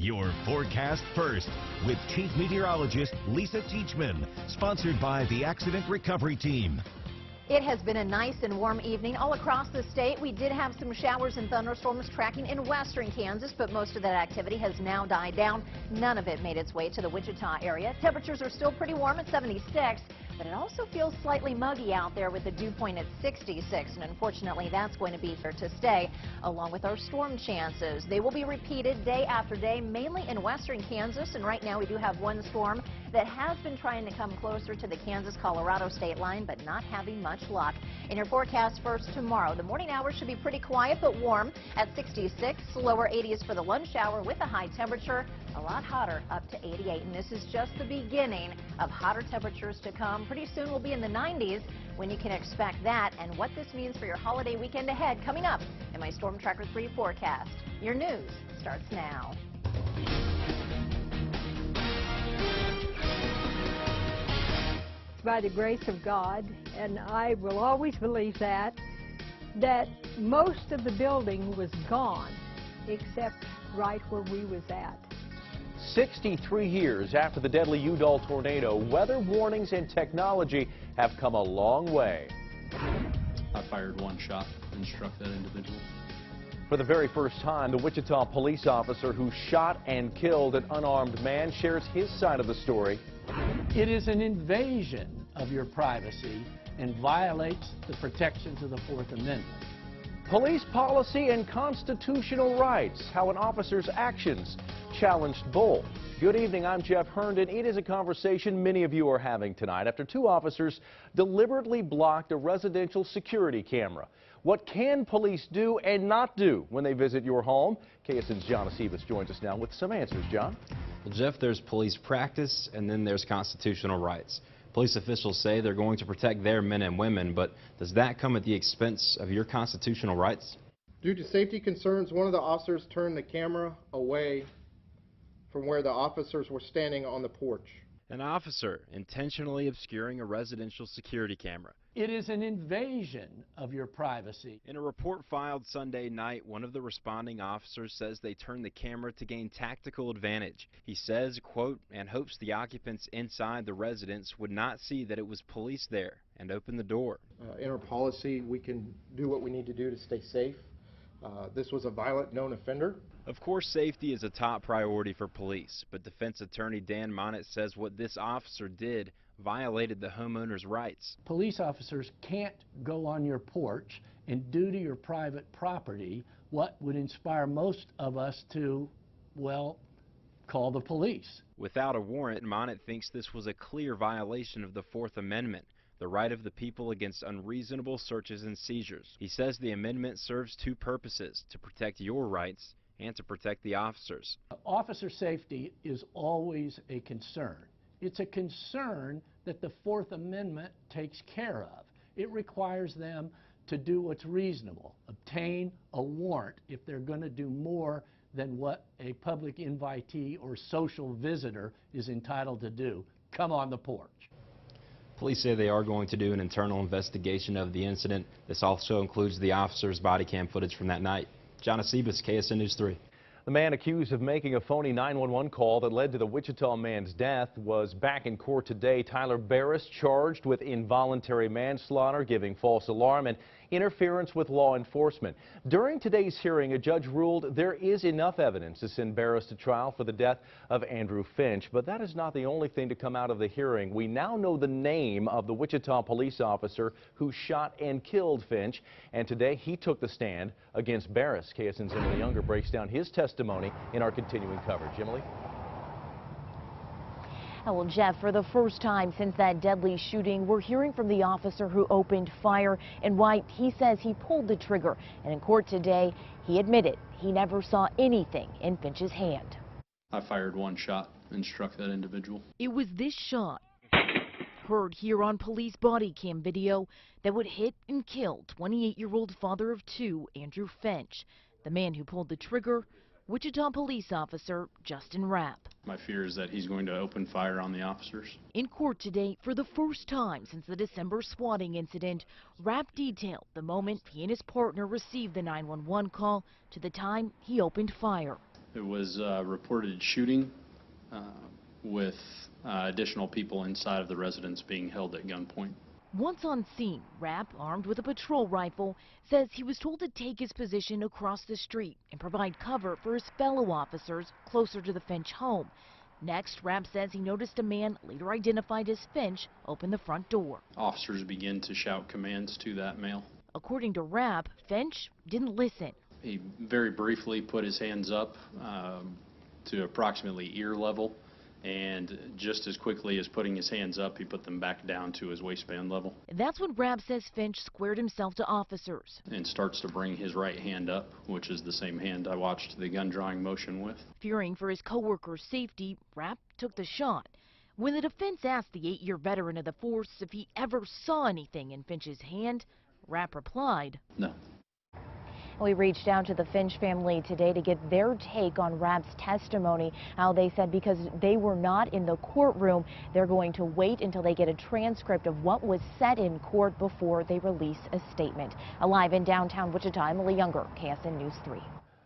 Your forecast first with Chief Meteorologist Lisa Teachman, sponsored by the Accident Recovery Team. It has been a nice and warm evening all across the state. We did have some showers and thunderstorms tracking in western Kansas, but most of that activity has now died down. None of it made its way to the Wichita area. Temperatures are still pretty warm at 76. But it also feels slightly muggy out there with the dew point at 66, and unfortunately that's going to be here to stay, along with our storm chances. They will be repeated day after day, mainly in western Kansas, and right now we do have one storm that has been trying to come closer to the Kansas-Colorado state line, but not having much luck. In your forecast first tomorrow, the morning hours should be pretty quiet but warm at 66, lower 80s for the lunch hour with a high temperature, a lot hotter up to 88, and this is just the beginning of hotter temperatures to come. Pretty soon we'll be in the 90s when you can expect that, and what this means for your holiday weekend ahead coming up in my Storm Tracker 3 forecast. Your news starts now. By the grace of God, and I will always believe that most of the building was gone except right where we was at. 63 years after the deadly Udall tornado, weather warnings and technology have come a long way. I fired one shot and struck that individual. For the very first time, the Wichita police officer who shot and killed an unarmed man shares his side of the story. It is an invasion of your privacy and violates the protections of the Fourth Amendment. Police policy and constitutional rights, how an officer's actions challenged both. Good evening, I'm Jeff Herndon. It is a conversation many of you are having tonight after two officers deliberately blocked a residential security camera. What can police do and not do when they visit your home? KSN's John Acebas joins us now with some answers. John? Well, Jeff, there's police practice and then there's constitutional rights. Police officials say they're going to protect their men and women, but does that come at the expense of your constitutional rights? Due to safety concerns, one of the officers turned the camera away from where the officers were standing on the porch. An officer intentionally obscuring a residential security camera. It is an invasion of your privacy. In a report filed Sunday night, one of the responding officers says they turned the camera to gain tactical advantage. He says, quote, and hopes the occupants inside the residence would not see that it was police there and open the door. In our policy, we can do what we need to do to stay safe. This was a violent known offender. Of course, safety is a top priority for police, but defense attorney Dan Monett says what this officer did violated the homeowner's rights. Police officers can't go on your porch and do to your private property what would inspire most of us to, well, call the police. Without a warrant, Monett thinks this was a clear violation of the Fourth Amendment, the right of the people against unreasonable searches and seizures. He says the amendment serves two purposes, to protect your rights and to protect the officers. Officer safety is always a concern. It's a concern that the Fourth Amendment takes care of. It requires them to do what's reasonable, obtain a warrant if they're going to do more than what a public invitee or social visitor is entitled to do. Come on the porch. Police say they are going to do an internal investigation of the incident. This also includes the officer's body cam footage from that night. John Acebas, KSN News 3. The man accused of making a phony 911 call that led to the Wichita man's death was back in court today. Tyler Barris charged with involuntary manslaughter, giving false alarm, and interference with law enforcement. During today's hearing, a judge ruled there is enough evidence to send Barris to trial for the death of Andrew Finch. But that is not the only thing to come out of the hearing. We now know the name of the Wichita police officer who shot and killed Finch, and today he took the stand against Barris. KSN's Emily Younger breaks down his testimony in our continuing coverage. Emily? Well, Jeff, for the first time since that deadly shooting, we're hearing from the officer who opened fire and why he says he pulled the trigger. And in court today, he admitted he never saw anything in Finch's hand. I fired one shot and struck that individual. It was this shot, heard here on police body cam video, that would hit and kill 28-year-old father of two, Andrew Finch. The man who pulled the trigger, Wichita police officer Justin Rapp. My fear is that he's going to open fire on the officers. In court today, for the first time since the December swatting incident, Rapp detailed the moment he and his partner received the 911 call to the time he opened fire. It was reported shooting with additional people inside of the residence being held at gunpoint. Once on scene, Rapp, armed with a patrol rifle, says he was told to take his position across the street and provide cover for his fellow officers closer to the Finch home. Next, Rapp says he noticed a man, later identified as Finch, open the front door. Officers begin to shout commands to that male. According to Rapp, Finch didn't listen. He very briefly put his hands up to approximately ear level, and just as quickly as putting his hands up, he put them back down to his waistband level. That's when Rapp says Finch squared himself to officers. And starts to bring his right hand up, which is the same hand I watched the gun drawing motion with. Fearing for his coworker's safety, Rapp took the shot. When the defense asked the 8-year veteran of the force if he ever saw anything in Finch's hand, Rapp replied, "No." We reached out to the Finch family today to get their take on Rapp's testimony. How they said because they were not in the courtroom, they're going to wait until they get a transcript of what was said in court before they release a statement. Live in downtown Wichita, Emily Younger, KSN News 3.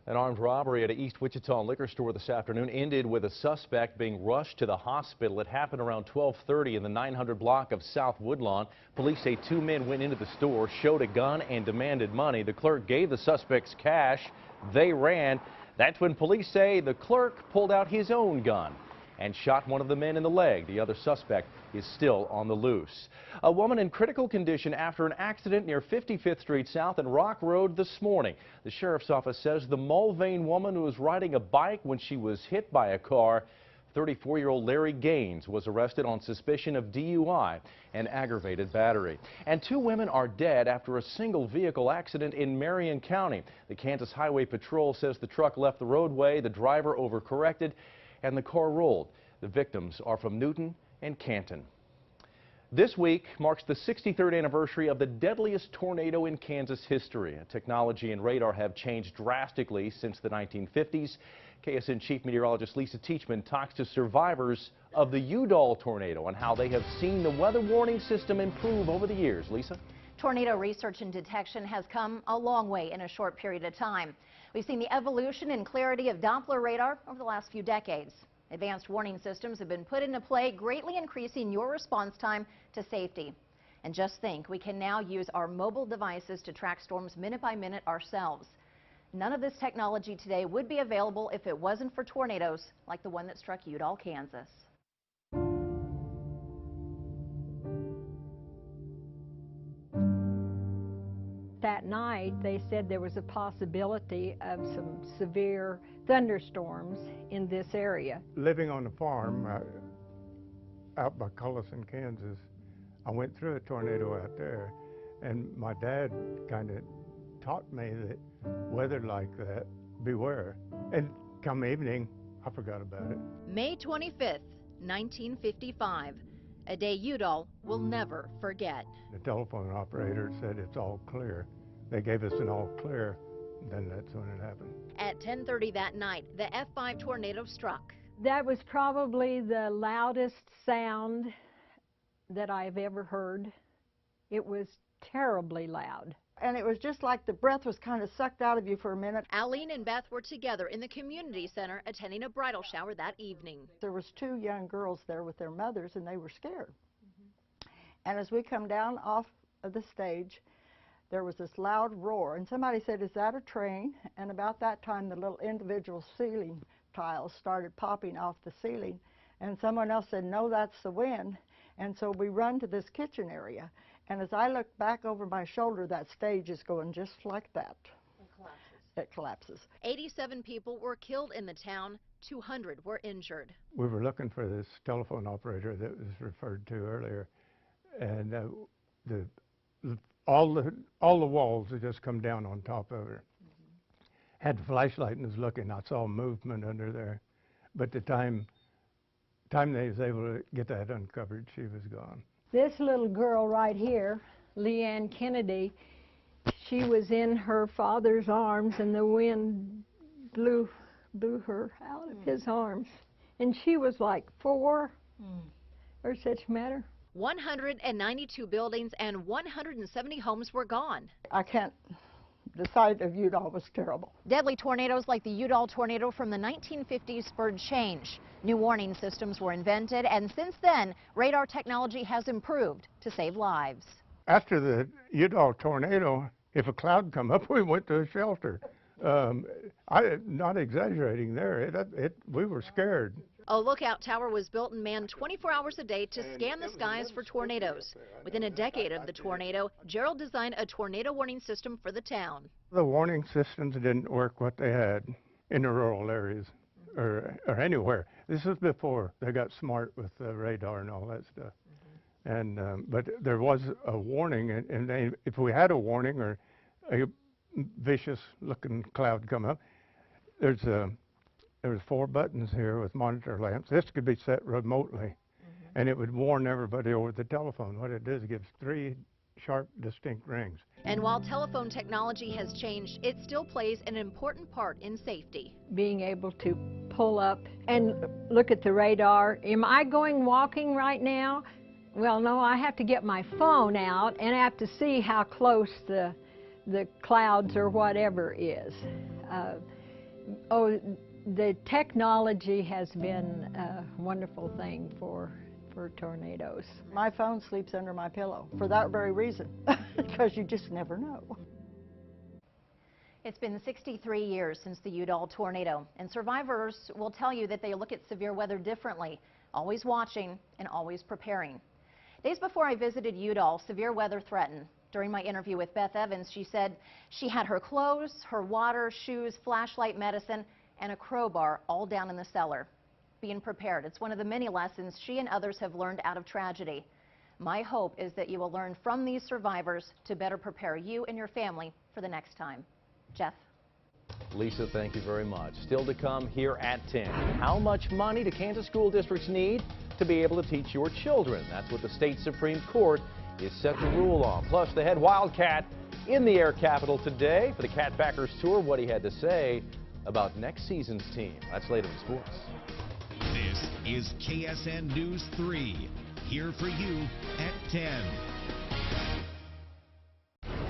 An armed robbery at an East Wichita liquor store this afternoon ended with a suspect being rushed to the hospital. It happened around 12:30 in the 900 block of South Woodlawn. Police say 2 men went into the store, showed a gun, and demanded money. The clerk gave the suspects cash. They ran. That's when police say the clerk pulled out his own gun and shot one of the men in the leg. The other suspect is still on the loose. A woman in critical condition after an accident near 55th Street South and Rock Road this morning. The sheriff's office says the Mulvane woman who was riding a bike when she was hit by a car, 34-year-old Larry Gaines, was arrested on suspicion of DUI and aggravated battery. And 2 women are dead after a single vehicle accident in Marion County. The Kansas Highway Patrol says the truck left the roadway, the driver overcorrected, and the car rolled. The victims are from Newton and Canton. This week marks the 63rd anniversary of the deadliest tornado in Kansas history. Technology and radar have changed drastically since the 1950s. KSN Chief Meteorologist Lisa Teachman talks to survivors of the Udall tornado and how they have seen the weather warning system improve over the years. Lisa? Tornado research and detection has come a long way in a short period of time. We've seen the evolution and clarity of Doppler radar over the last few decades. Advanced warning systems have been put into play, greatly increasing your response time to safety. And just think, we can now use our mobile devices to track storms minute by minute ourselves. None of this technology today would be available if it wasn't for tornadoes like the one that struck Udall, Kansas. That night, they said there was a possibility of some severe thunderstorms in this area. Living on a farm out by Cullison, Kansas, I went through a tornado out there, and my dad kind of taught me that weather like that, beware. And come evening, I forgot about it. May 25th, 1955, a day Udall will never forget. The telephone operator said it's all clear. They gave us an all clear, then that's when it happened. At 10:30 that night, the F5 tornado struck. That was probably the loudest sound that I've ever heard. It was terribly loud. And it was just like the breath was kind of sucked out of you for a minute. Aline and Beth were together in the community center attending a bridal shower that evening. There was 2 young girls there with their mothers, and they were scared. And as we come down off of the stage, there was this loud roar, and somebody said, "Is that a train?" And about that time, the little individual ceiling tiles started popping off the ceiling, and someone else said, "No, that's the wind." And so we run to this kitchen area, and as I look back over my shoulder, that stage is going just like that. It collapses. It collapses. 87 people were killed in the town, 200 were injured. We were looking for this telephone operator that was referred to earlier, and all the walls had just come down on top of her. Had the flashlight and was looking. I saw movement under there, but the time they was able to get that uncovered, she was gone. This little girl right here, Leanne Kennedy, she was in her father's arms, and the wind blew her out of his arms. And she was like 4 or such matter. 192 buildings and 170 homes were gone. I can't the sight of Udall was terrible. Deadly tornadoes like the Udall tornado from the 1950s spurred change. New warning systems were invented, and since then, radar technology has improved to save lives. After the Udall tornado, if a cloud come up, we went to a shelter. I'm not exaggerating there. We were scared. A lookout tower was built and manned 24 hours a day to scan the skies for tornadoes. Within a decade of the tornado, Gerald designed a tornado warning system for the town. The warning systems didn't work what they had in the rural areas or anywhere. This is before they got smart with the radar and all that stuff. And but there was a warning, and if we had a warning or a vicious-looking cloud come up, there's 4 buttons here with monitor lamps. This could be set remotely, and it would warn everybody over the telephone. What it does, it gives 3 sharp, distinct rings. And while telephone technology has changed, it still plays an important part in safety. Being able to pull up and look at the radar. Am I going walking right now? Well, no, I have to get my phone out and I have to see how close the clouds or whatever is. The technology has been a wonderful thing for tornadoes. My phone sleeps under my pillow for that very reason, because you just never know. It's been 63 years since the Udall tornado, and survivors will tell you that they look at severe weather differently, always watching and always preparing. Days before I visited Udall, severe weather threatened. During my interview with Beth Evans, she said she had her clothes, her water, shoes, flashlight, medicine, and a crowbar all down in the cellar. Being prepared, it's one of the many lessons she and others have learned out of tragedy. My hope is that you will learn from these survivors to better prepare you and your family for the next time. Jeff? Lisa, thank you very much. Still to come here at 10. How much money do Kansas school districts need to be able to teach your children? That's what the state Supreme Court is set to rule on. Plus, the head Wildcat in the Air Capital today for the Cat Backers Tour. What he had to say about next season's team. That's later in sports. This is KSN News 3, here for you at 10.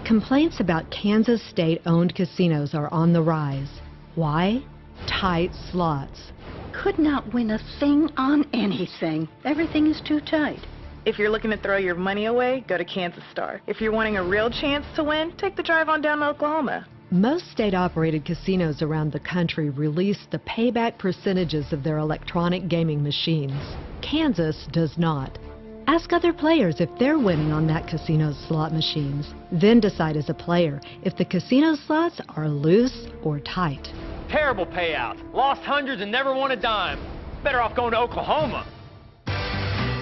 Complaints about Kansas state-owned casinos are on the rise. Why? Tight slots. Could not win a thing on anything. Everything is too tight. If you're looking to throw your money away, go to Kansas Star. If you're wanting a real chance to win, take the drive on down to Oklahoma. Most state-operated casinos around the country release the payback percentages of their electronic gaming machines. Kansas does not. Ask other players if they're winning on that casino's slot machines. Then decide as a player if the casino slots are loose or tight. Terrible payout. Lost hundreds and never won a dime. Better off going to Oklahoma.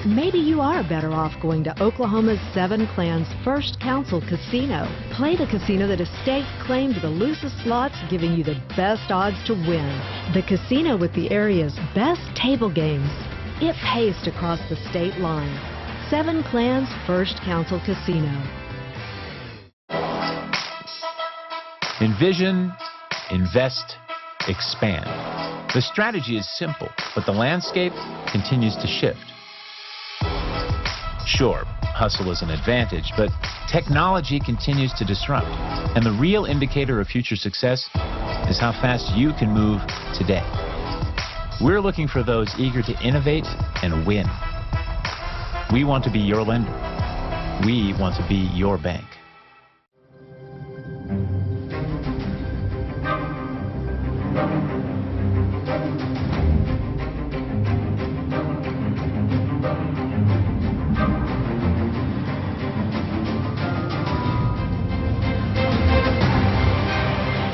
Maybe you are better off going to Oklahoma's 7 Clans First Council Casino. Play the casino that has state claimed the loosest slots, giving you the best odds to win. The casino with the area's best table games. It pays to cross the state line. 7 Clans First Council Casino. Envision, invest, expand. The strategy is simple, but the landscape continues to shift. Sure, hustle is an advantage, but technology continues to disrupt. And the real indicator of future success is how fast you can move today. We're looking for those eager to innovate and win. We want to be your lender. We want to be your bank.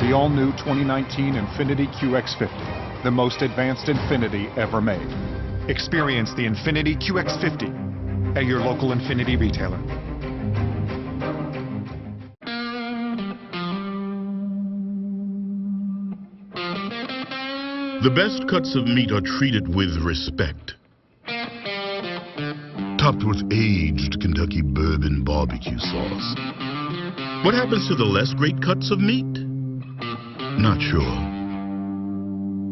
The all-new 2019 Infiniti QX50, the most advanced Infiniti ever made. Experience the Infiniti QX50 at your local Infiniti retailer. The best cuts of meat are treated with respect. Topped with aged Kentucky bourbon barbecue sauce. What happens to the less great cuts of meat? Not sure.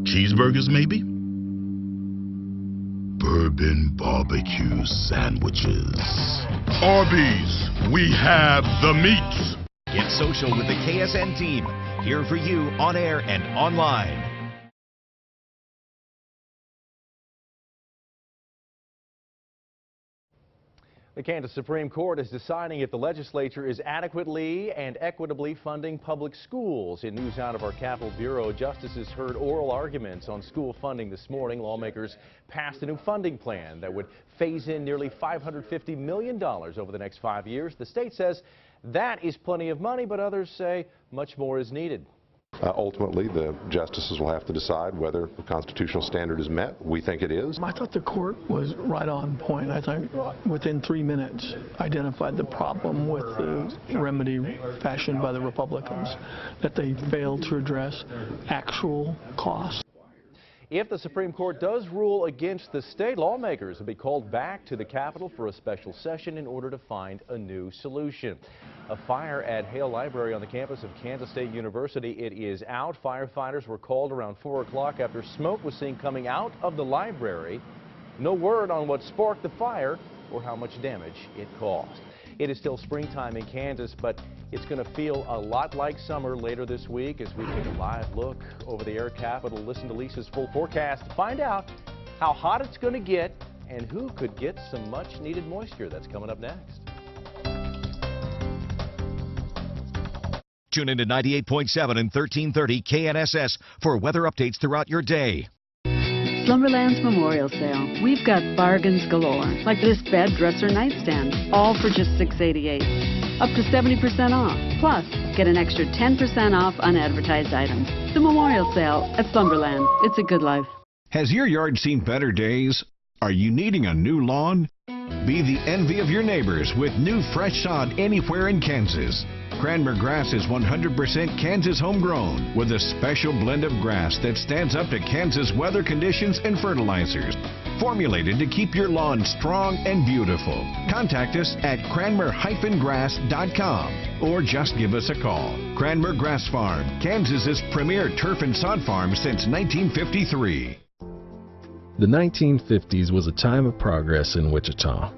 Cheeseburgers, maybe? Bourbon barbecue sandwiches. Arby's, we have the meats. Get social with the KSN team. Here for you on air and online. The Kansas Supreme Court is deciding if the legislature is adequately and equitably funding public schools. In news out of our Capitol Bureau, justices heard oral arguments on school funding this morning. Lawmakers passed a new funding plan that would phase in nearly $550 million over the next 5 years. The state says that is plenty of money, but others say much more is needed. Ultimately, the justices will have to decide whether the constitutional standard is met. We think it is. I thought the court was right on point. I think within 3 minutes identified the problem with the remedy fashioned by the Republicans, that they failed to address actual costs. If the Supreme Court does rule against the state, lawmakers will be called back to the Capitol for a special session in order to find a new solution. A fire at Hale Library on the campus of Kansas State University. It is out. Firefighters were called around 4 o'clock after smoke was seen coming out of the library. No word on what sparked the fire or how much damage it caused. It is still springtime in Kansas, but it's going to feel a lot like summer later this week as we take a live look over the air capital. Listen to Lisa's full forecast to find out how hot it's going to get and who could get some much needed moisture. That's coming up next. Tune into 98.7 and 1330 KNSS for weather updates throughout your day. Slumberland's Memorial Sale. We've got bargains galore, like this bed, dresser, nightstand, all for just $688. Up to 70% off. Plus, get an extra 10% off unadvertised items. The Memorial Sale at Slumberland. It's a good life. Has your yard seen better days? Are you needing a new lawn? Be the envy of your neighbors with new fresh sod anywhere in Kansas. Cranmer grass is 100% Kansas homegrown with a special blend of grass that stands up to Kansas weather conditions and fertilizers. Formulated to keep your lawn strong and beautiful. Contact us at cranmer-grass.com or just give us a call. Cranmer Grass Farm, Kansas's premier turf and sod farm since 1953. The 1950s was a time of progress in Wichita.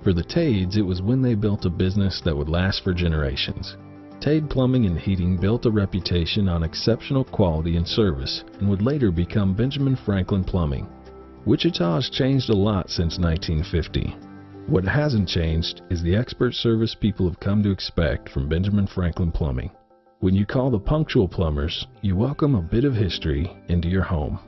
For the Tades, it was when they built a business that would last for generations. Tade Plumbing and Heating built a reputation on exceptional quality and service and would later become Benjamin Franklin Plumbing. Wichita has changed a lot since 1950. What hasn't changed is the expert service people have come to expect from Benjamin Franklin Plumbing. When you call the punctual plumbers, you welcome a bit of history into your home.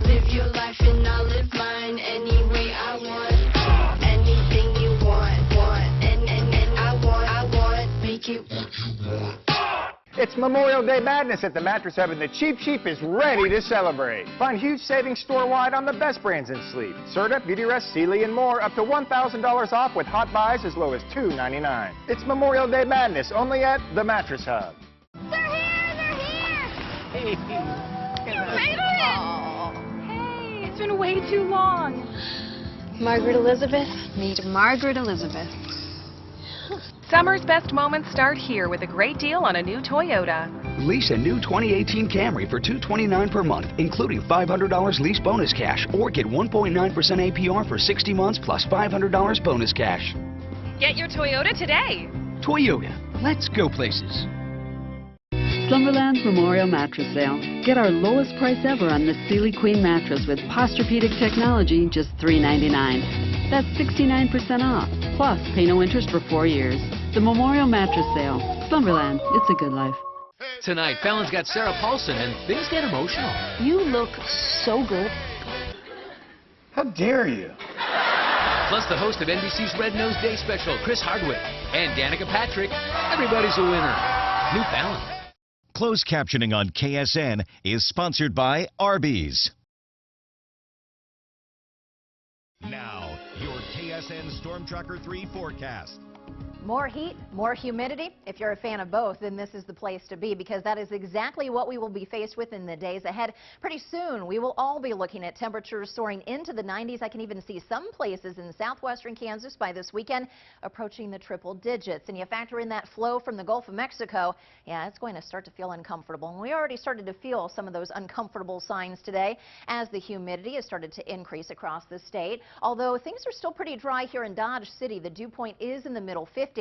Live your life and I'll live mine any way I want. Anything you want, and I want, make it what you want. It's Memorial Day Madness at the Mattress Hub, and the Cheap Sheep is ready to celebrate. Find huge savings store-wide on the best brands in sleep. Serta, Beautyrest, Sealy, and more, up to $1,000 off with hot buys as low as $2.99. It's Memorial Day Madness only at the Mattress Hub. They're here! Hey. You made it! It's been way too long. Margaret Elizabeth, meet Margaret Elizabeth. Summer's best moments start here with a great deal on a new Toyota. Lease a new 2018 Camry for $229 per month, including $500 lease bonus cash, or get 1.9% APR for 60 months plus $500 bonus cash. Get your Toyota today. Toyota, let's go places. Slumberland's Memorial Mattress Sale. Get our lowest price ever on this Sealy Queen mattress with Posturepedic technology, just $399. That's 69% off. Plus, pay no interest for 4 years. The Memorial Mattress Sale. Slumberland, it's a good life. Tonight, Fallon's got Sarah Paulson, and things get emotional. You look so good. How dare you? Plus, the host of NBC's Red Nose Day special, Chris Hardwick, and Danica Patrick. Everybody's a winner. New Fallon. Closed captioning on KSN is sponsored by Arby's. Now, your KSN Storm Tracker 3 forecast. More heat, more humidity. If you're a fan of both, then this is the place to be, because that is exactly what we will be faced with in the days ahead. Pretty soon, we will all be looking at temperatures soaring into the 90s. I can even see some places in southwestern Kansas by this weekend approaching the triple digits. And you factor in that flow from the Gulf of Mexico, yeah, it's going to start to feel uncomfortable. And we already started to feel some of those uncomfortable signs today as the humidity has started to increase across the state. Although things are still pretty dry here in Dodge City, the dew point is in the middle 50s.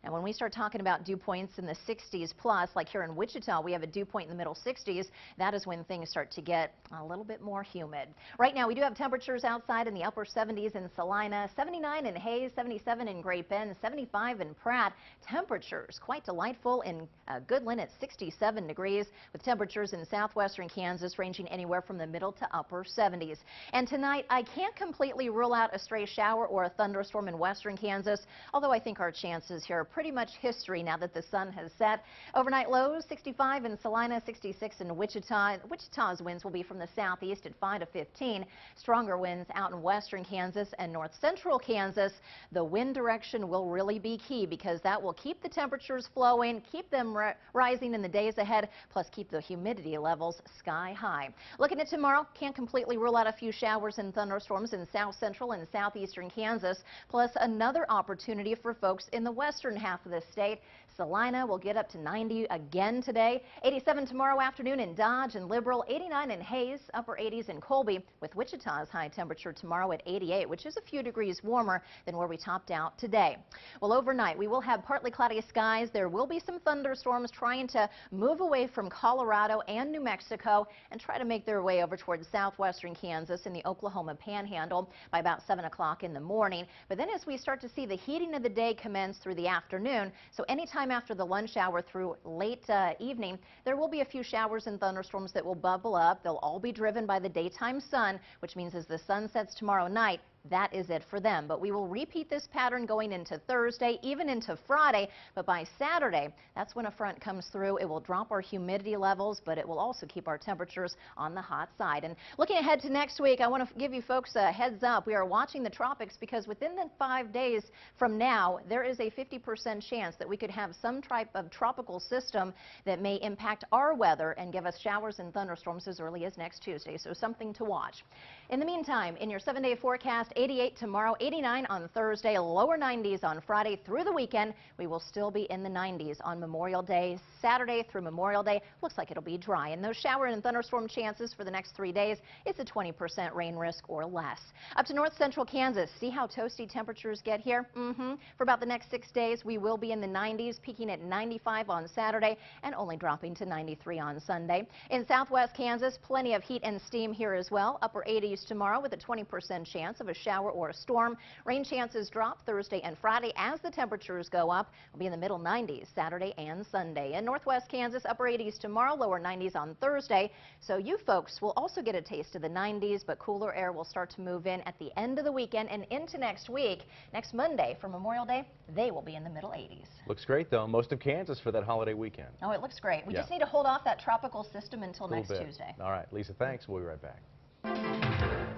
And when we start talking about dew points in the 60s plus, like here in Wichita, we have a dew point in the middle 60s. That is when things start to get a little bit more humid. Right now, we do have temperatures outside in the upper 70s in Salina, 79 in Hayes, 77 in Great Bend, 75 in Pratt. Temperatures quite delightful in Goodland at 67 degrees, with temperatures in southwestern Kansas ranging anywhere from the middle to upper 70s. And tonight, I can't completely rule out a stray shower or a thunderstorm in western Kansas, although I think our chances here are pretty much history now that the sun has set. Overnight lows 65 in Salina, 66 in Wichita. Wichita's winds will be from the southeast at 5 to 15. Stronger winds out in western Kansas and north central Kansas. The wind direction will really be key, because that will keep the temperatures flowing, keep them rising in the days ahead, plus keep the humidity levels sky high. Looking at tomorrow, can't completely rule out a few showers and thunderstorms in south central and southeastern Kansas, plus another opportunity for folks in the western half of the state. Salina will get up to 90 again today. 87 tomorrow afternoon in Dodge and Liberal, 89 in Hayes, upper 80s in Colby, with Wichita's high temperature tomorrow at 88, which is a few degrees warmer than where we topped out today. Well, overnight, we will have partly cloudy skies. There will be some thunderstorms trying to move away from Colorado and New Mexico and try to make their way over towards southwestern Kansas and the Oklahoma Panhandle by about 7 o'clock in the morning. But then as we start to see the heating of the day commence through the afternoon, so anytime after the lunch hour through late evening, there will be a few showers and thunderstorms that will bubble up. They'll all be driven by the daytime sun, which means as the sun sets tomorrow night, that is it for them. But we will repeat this pattern going into Thursday, even into Friday. But by Saturday, that's when a front comes through. It will drop our humidity levels, but it will also keep our temperatures on the hot side. And looking ahead to next week, I want to give you folks a heads up. We are watching the tropics, because within the 5 days from now, there is a 50% chance that we could have some type of tropical system that may impact our weather and give us showers and thunderstorms as early as next Tuesday. So something to watch. In the meantime, in your 7-day forecast, 88 tomorrow, 89 on Thursday, lower 90s on Friday through the weekend. We will still be in the 90s on Memorial Day. Saturday through Memorial Day, looks like it'll be dry. And those shower and thunderstorm chances for the next 3 days, it's a 20% rain risk or less. Up to north central Kansas, see how toasty temperatures get here? For about the next 6 days, we will be in the 90s, peaking at 95 on Saturday and only dropping to 93 on Sunday. In southwest Kansas, plenty of heat and steam here as well. Upper 80s tomorrow with a 20% chance of a shower or a storm. Rain chances drop Thursday and Friday as the temperatures go up. We'll be in the middle 90s Saturday and Sunday. In northwest Kansas, upper 80s tomorrow, lower 90s on Thursday. So you folks will also get a taste of the 90s, but cooler air will start to move in at the end of the weekend and into next week. Next Monday for Memorial Day, they will be in the middle 80s. Looks great, though. Most of Kansas for that holiday weekend. Oh, it looks great. We just need to hold off that tropical system until next Tuesday. All right, Lisa, thanks. We'll be right back.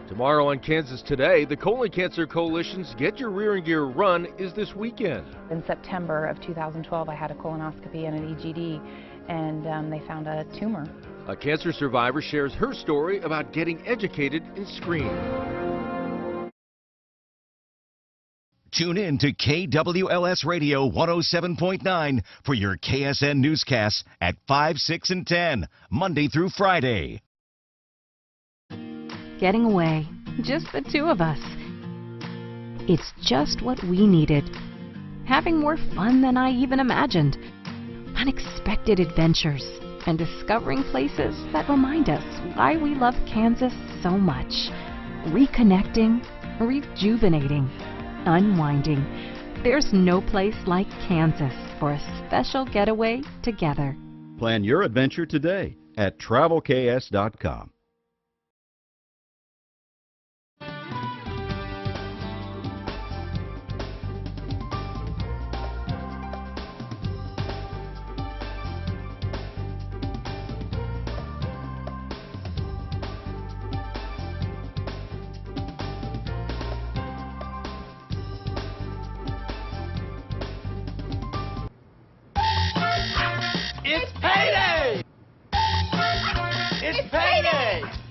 Tomorrow on Kansas Today, the Colon Cancer Coalition's Get Your Rear and Gear run is this weekend. In September of 2012, I had a colonoscopy and an EGD, and they found a tumor. A cancer survivor shares her story about getting educated in screening. Tune in to KWLS Radio 107.9 for your KSN newscasts at 5, 6, and 10, Monday through Friday. Getting away, just the two of us. It's just what we needed. Having more fun than I even imagined. Unexpected adventures and discovering places that remind us why we love Kansas so much. Reconnecting, rejuvenating, unwinding. There's no place like Kansas for a special getaway together. Plan your adventure today at travelks.com.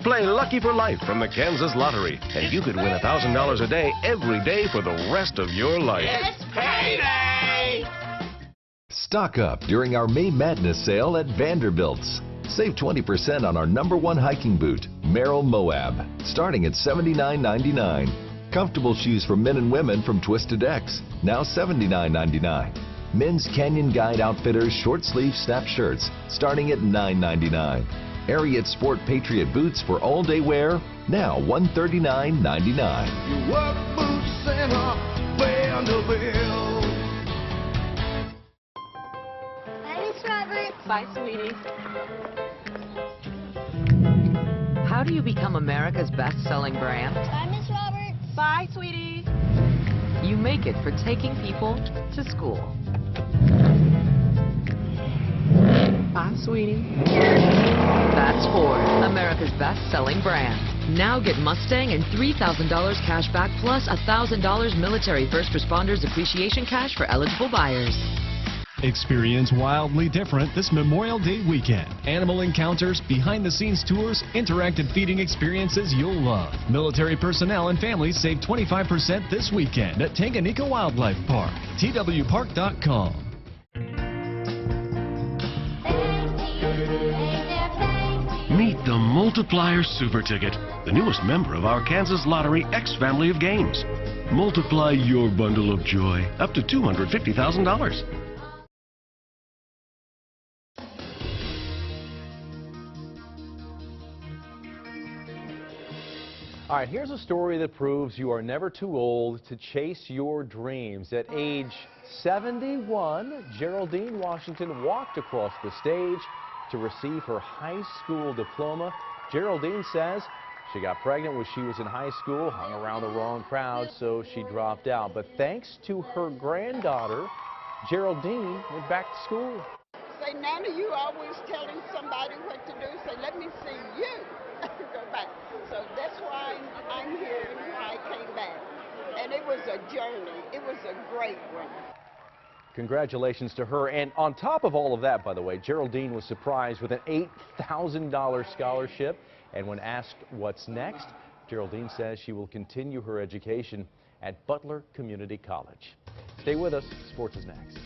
Play Lucky for Life from the Kansas Lottery, and you could win $1,000 a day every day for the rest of your life. It's payday! Stock up during our May Madness sale at Vanderbilt's. Save 20% on our #1 hiking boot, Merrill Moab, starting at $79.99. Comfortable shoes for men and women from Twisted X, now $79.99. Men's Canyon Guide Outfitters short sleeve snap shirts, starting at $9.99. Ariat Sport Patriot boots for all day wear, now $139.99. Your work boots center, Vanderbilt. Bye, Miss Robert. Bye, sweetie. How do you become America's best-selling brand? Bye, Miss Robert. Bye, sweetie. You make it for taking people to school. Bye, sweetie. That's Ford, America's best-selling brand. Now get Mustang and $3,000 cash back plus $1,000 military first responders appreciation cash for eligible buyers. Experience wildly different this Memorial Day weekend. Animal encounters, behind-the-scenes tours, interactive feeding experiences you'll love. Military personnel and families save 25% this weekend at Tanganyika Wildlife Park. TWPark.com. Meet the Multiplier Super Ticket, the newest member of our Kansas Lottery X family of games. Multiply your bundle of joy up to $250,000. All right, here's a story that proves you are never too old to chase your dreams. At age 71, Geraldine Washington walked across the stage to receive her high school diploma. Geraldine says she got pregnant when she was in high school, hung around the wrong crowd, so she dropped out. But thanks to her granddaughter, Geraldine went back to school. Say, Nana, you always telling somebody what to do. Say, let me see you go back. So that's why I'm here and why I came back. And it was a journey. It was a great one. Congratulations to her. And on top of all of that, by the way, Geraldine was surprised with an $8,000 scholarship. And when asked what's next, Geraldine says she will continue her education at Butler Community College. Stay with us. Sports is next.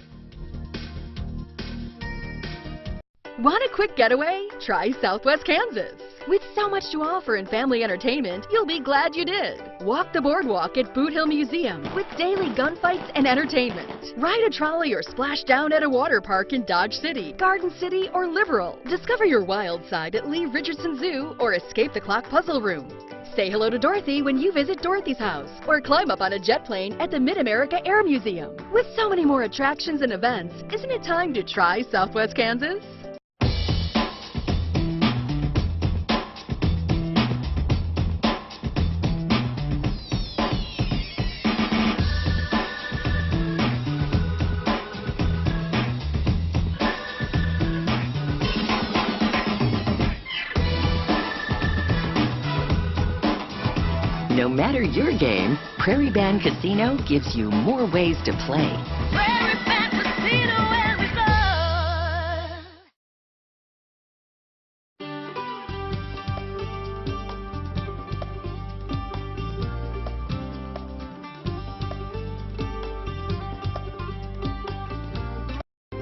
Want a quick getaway? Try Southwest Kansas. With so much to offer in family entertainment, you'll be glad you did. Walk the boardwalk at Boot Hill Museum with daily gunfights and entertainment. Ride a trolley or splash down at a water park in Dodge City, Garden City, or Liberal. Discover your wild side at Lee Richardson Zoo or Escape the Clock Puzzle Room. Say hello to Dorothy when you visit Dorothy's house or climb up on a jet plane at the Mid-America Air Museum. With so many more attractions and events, isn't it time to try Southwest Kansas? No matter your game, Prairie Band Casino gives you more ways to play. Prairie Band Casino and Resort.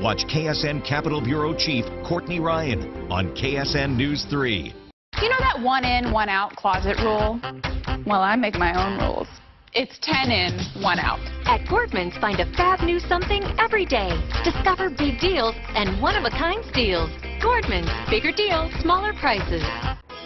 Watch KSN Capitol Bureau Chief Courtney Ryan on KSN News 3. You know that 1 in, 1 out closet rule? Well, I make my own rules. It's 10 in, 1 out. At Gordman's, find a fab new something every day. Discover big deals and one-of-a-kind steals. Gordman's, bigger deals, smaller prices.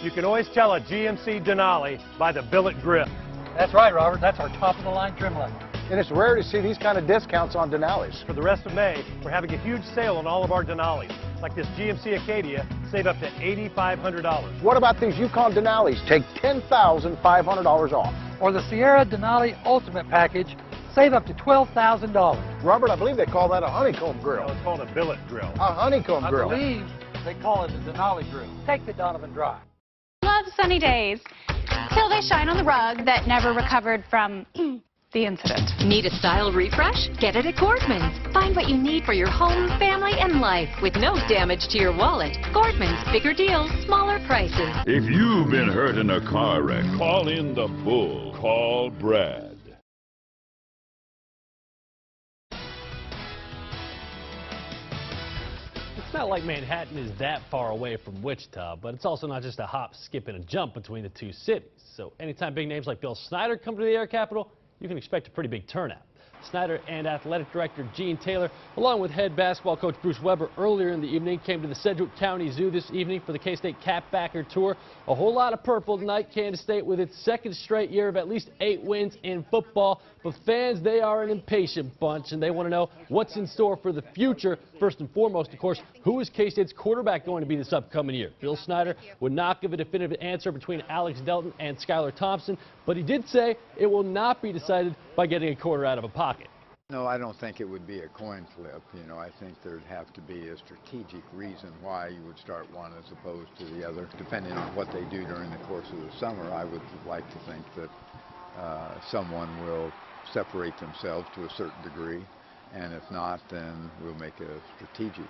You can always tell a GMC Denali by the billet grip. That's right, Robert. That's our top-of-the-line trim level. And it's rare to see these kind of discounts on Denali's. For the rest of May, we're having a huge sale on all of our Denali's. Like this GMC Acadia, save up to $8,500. What about these Yukon Denali's? Take $10,500 off. Or the Sierra Denali Ultimate Package, save up to $12,000. Robert, I believe they call that a honeycomb grill. No, it's called a billet grill. A honeycomb grill. I believe they call it a Denali grill. Take the Donovan Drive. Love sunny days till they shine on the rug that never recovered from the incident. Need a style refresh? Get it at Gordman's. Find what you need for your home, family, and life with no damage to your wallet. Gordman's, bigger deals, smaller prices. If you've been hurt in a car wreck, call in the Bull. Call Brad. It's not like Manhattan is that far away from Wichita, but it's also not just a hop, skip, and a jump between the two cities. So anytime big names like Bill Snyder come to the Air Capital, you can expect a pretty big turnout. Snyder and athletic director Gene Taylor, along with head basketball coach Bruce Weber, earlier in the evening came to the Sedgwick County Zoo this evening for the K-State Catbacker Tour. A whole lot of purple tonight. Kansas State with its second straight year of at least 8 wins in football. But fans, they are an impatient bunch, and they want to know what's in store for the future. First and foremost, of course, who is K-State's quarterback going to be this upcoming year? Bill Snyder would not give a definitive answer between Alex Delton and Skylar Thompson, but he did say it will not be decided by getting a quarter out of a pocket. No, I don't think it would be a coin flip. You know, I think there'd have to be a strategic reason why you would start one as opposed to the other. Depending on what they do during the course of the summer, I would like to think that someone will separate themselves to a certain degree, and if not, then we'll make a strategic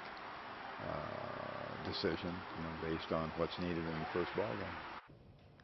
decision, you know, based on what's needed in the first ball game.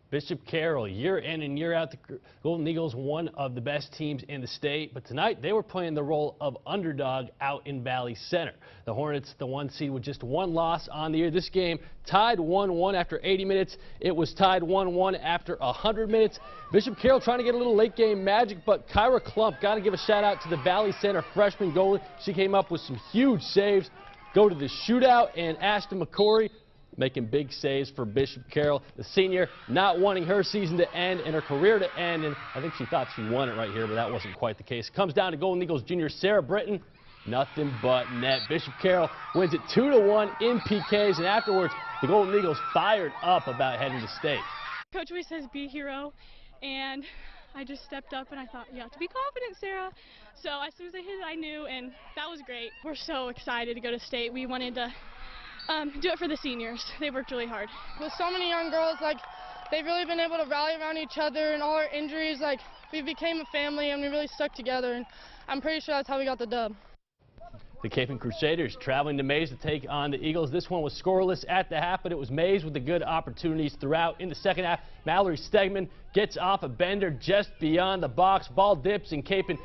Bishop Carroll, year in and year out, the Golden Eagles, one of the best teams in the state. But tonight, they were playing the role of underdog out in Valley Center. The Hornets, the 1 seed, with just 1 loss on the year. This game tied 1-1 after 80 minutes. It was tied 1-1 after 100 minutes. Bishop Carroll trying to get a little late-game magic, but Kyra Klump, got to give a shout-out to the Valley Center freshman goalie. She came up with some huge saves. Go to the shootout, and Ashton McCory making big saves for Bishop Carroll. The senior not wanting her season to end and her career to end, and I think she thought she won it right here, but that wasn't quite the case. Comes down to Golden Eagles junior Sarah Britton. Nothing but net. Bishop Carroll wins it 2-1 in PKs, and afterwards, the Golden Eagles fired up about heading to state. Coach always says be a hero, and I just stepped up and I thought, you have to be confident, Sarah. So as soon as I hit it, I knew, and that was great. We're so excited to go to state. We wanted to do it for the seniors. They worked really hard. With so many young girls, like, they've really been able to rally around each other, and all our injuries, like, we became a family and we really stuck together, and I'm pretty sure that's how we got the dub. The Capon Crusaders traveling to Mays to take on the Eagles. This one was scoreless at the half, but it was Mays with the good opportunities throughout. In the second half, Mallory Stegman gets off a bender just beyond the box. Ball dips, and Capon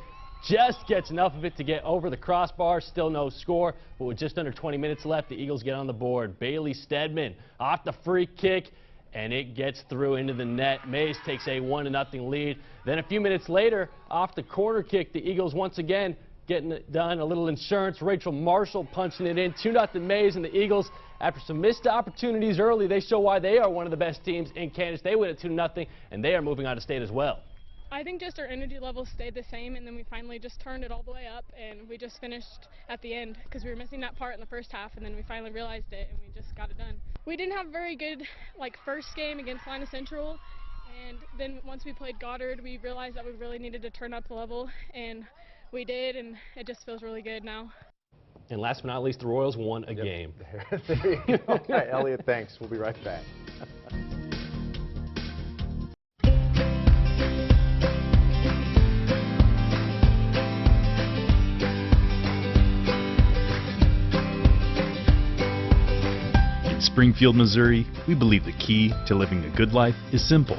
just gets enough of it to get over the crossbar. Still no score, but with just under 20 minutes left, the Eagles get on the board. Bailey Stedman off the free kick, and it gets through into the net. Mays takes a 1-0 lead. Then a few minutes later, off the corner kick, the Eagles once again getting it done. A little insurance. Rachel Marshall punching it in. 2-0 Mays, and the Eagles, after some missed opportunities early, they show why they are one of the best teams in Kansas. They win at 2-0, and they are moving on to state as well. I think just our energy levels stayed the same, and then we finally just turned it all the way up, and we just finished at the end because we were missing that part in the first half, and then we finally realized it, and we just got it done. We didn't have a very good first game against Lina Central, and then once we played Goddard, we realized that we really needed to turn up the level, and we did, and it just feels really good now. And last but not least, the Royals won a game. There you go. All right, Elliot, thanks. We'll be right back. In Springfield, Missouri, we believe the key to living a good life is simple.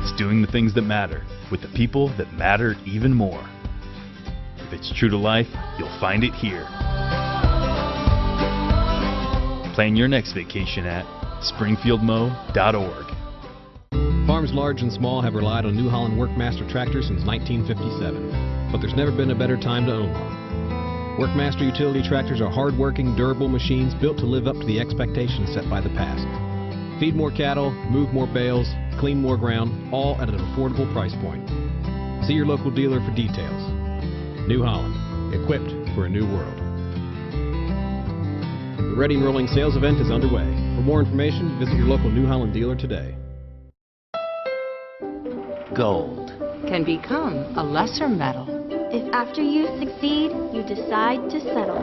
It's doing the things that matter with the people that matter even more. If it's true to life, you'll find it here. Plan your next vacation at springfieldmo.org. Farms large and small have relied on New Holland Workmaster tractors since 1957, but there's never been a better time to own one. Workmaster utility tractors are hard-working, durable machines built to live up to the expectations set by the past. Feed more cattle, move more bales, clean more ground, all at an affordable price point. See your local dealer for details. New Holland, equipped for a new world. The Ready and Rolling sales event is underway. For more information, visit your local New Holland dealer today. Gold can become a lesser metal. If after you succeed, you decide to settle.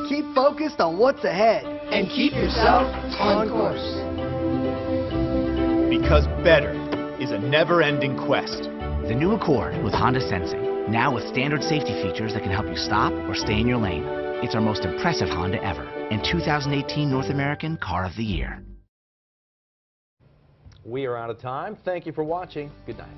Keep focused on what's ahead and keep yourself on course. Because better is a never-ending quest. The new Accord with Honda Sensing, now with standard safety features that can help you stop or stay in your lane. It's our most impressive Honda ever, and 2018 North American Car of the Year. We are out of time. Thank you for watching. Good night.